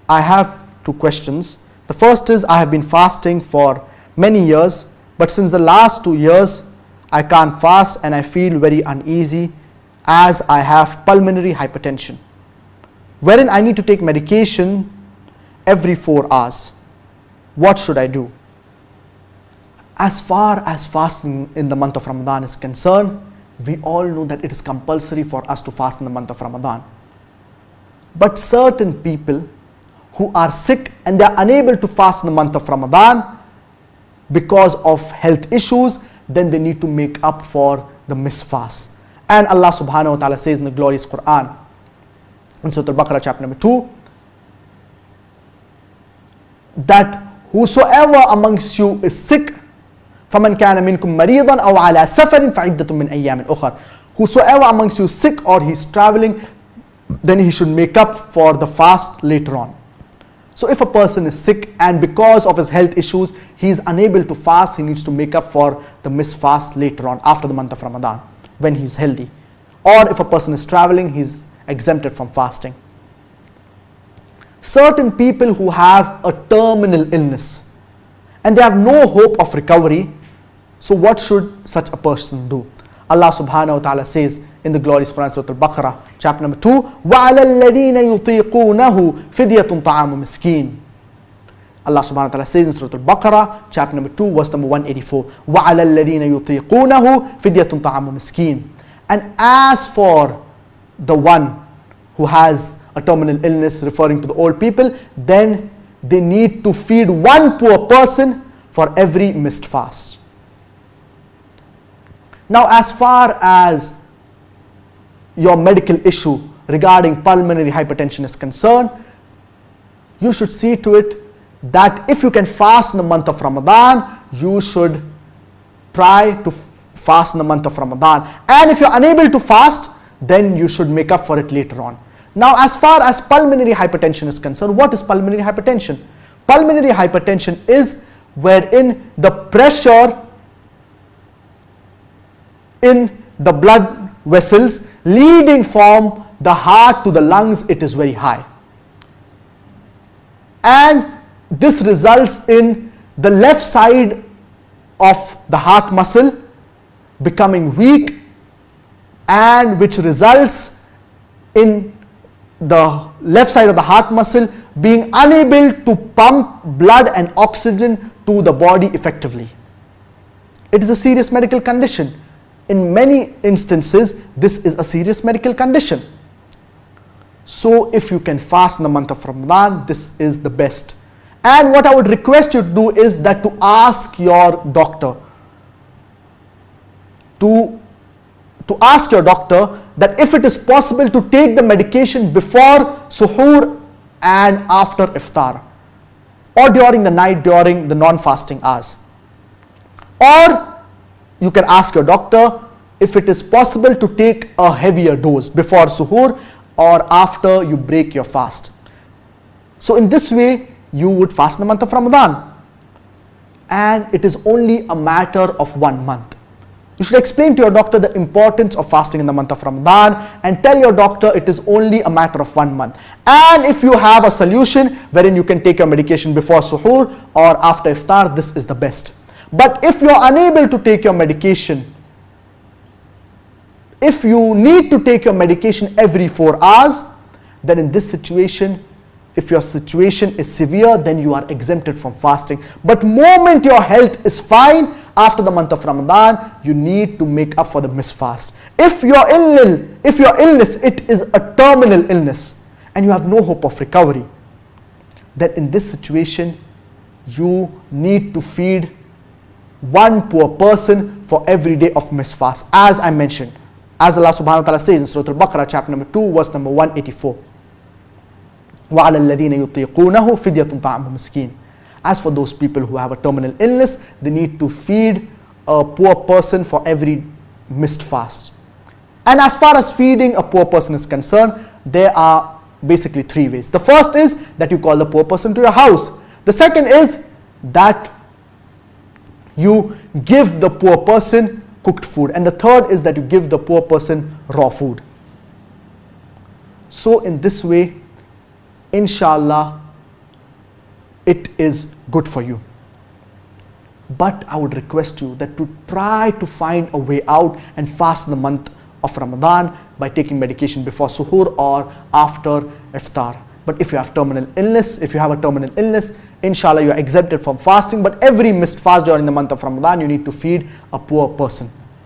I have two questions. The first is, I have been fasting for many years, but since the last 2 years, I can't fast and I feel very uneasy as I have pulmonary hypertension, wherein I need to take medication every 4 hours. What should I do? As far as fasting in the month of Ramadan is concerned, we all know that it is compulsory for us to fast in the month of Ramadan. But certain people who are sick and they are unable to fast in the month of Ramadan because of health issues, then they need to make up for the missed fast. And Allah subhanahu wa ta'ala says in the glorious Quran, in Surah Al-Baqarah chapter number 2, that whosoever amongst you is sick, فَمَنْ كَانَ مِنْكُمْ مَرِيضًا أَوْ عَلَى سَفَرٍ فَعِدَّةٌ مِّنْ أَيَّامٍ أُخَرٍ. Whosoever amongst you is sick or he's traveling, then he should make up for the fast later on. So if a person is sick and because of his health issues, he is unable to fast, he needs to make up for the missed fast later on after the month of Ramadan when he's healthy. Or if a person is traveling, he's exempted from fasting. Certain people who have a terminal illness and they have no hope of recovery, so what should such a person do? Allah subhanahu wa ta'ala says in the glorious Quran, Surah Al-Baqarah, chapter number 2, وَعَلَى الَّذِينَ يُطِيقُونَهُ فِدْيَةٌ طَعَامُ مِسْكِينٍ. Allah subhanahu wa ta'ala says in Surah Al-Baqarah, chapter number 2, verse number 184, وَعَلَى الَّذِينَ يُطِيقُونَهُ فِدْيَةٌ طَعَامُ مِسْكِينٍ. And as for the one who has a terminal illness, referring to the old people, then they need to feed one poor person for every missed fast. Now, as far as your medical issue regarding pulmonary hypertension is concerned, you should see to it that if you can fast in the month of Ramadan, you should try to fast in the month of Ramadan. And if you're unable to fast, then you should make up for it later on. Now, as far as pulmonary hypertension is concerned, what is pulmonary hypertension? Pulmonary hypertension is wherein the pressure in the blood vessels leading from the heart to the lungs, it is very high. And this results in the left side of the heart muscle becoming weak, and which results in the left side of the heart muscle being unable to pump blood and oxygen to the body effectively. It is a serious medical condition. In many instances, this is a serious medical condition. So if you can fast in the month of Ramadan, this is the best. And what I would request you to do is that to ask your doctor, to ask your doctor that if it is possible to take the medication before suhoor and after iftar, or during the night during the non-fasting hours. Or you can ask your doctor if it is possible to take a heavier dose before suhoor or after you break your fast. So in this way, you would fast in the month of Ramadan. And it is only a matter of 1 month. You should explain to your doctor the importance of fasting in the month of Ramadan and tell your doctor it is only a matter of 1 month. And if you have a solution wherein you can take your medication before suhoor or after iftar, this is the best. But if you are unable to take your medication, if you need to take your medication every 4 hours, then in this situation, if your situation is severe, then you are exempted from fasting. But moment your health is fine, after the month of Ramadan, you need to make up for the missed fast. If your illness, it is a terminal illness and you have no hope of recovery, then in this situation, you need to feed one poor person for every day of missed fast, as I mentioned. As Allah subhanahu wa ta'ala says in Surah Al-Baqarah, chapter number 2, verse number 184. وَعَلَى الَّذِينَ يُطِيقُونَهُ فِدْيَةٌ طَعَامُ مِسْكِينٍ. As for those people who have a terminal illness, they need to feed a poor person for every missed fast. And as far as feeding a poor person is concerned, there are basically 3 ways. The first is that you call the poor person to your house. The second is that you give the poor person cooked food. And the third is that you give the poor person raw food. So in this way, inshallah, it is good for you. But I would request you that to try to find a way out and fast the month of Ramadan by taking medication before suhoor or after iftar. But if you have terminal illness, if you have a terminal illness, inshallah you are exempted from fasting. But every missed fast during the month of Ramadan, you need to feed a poor person.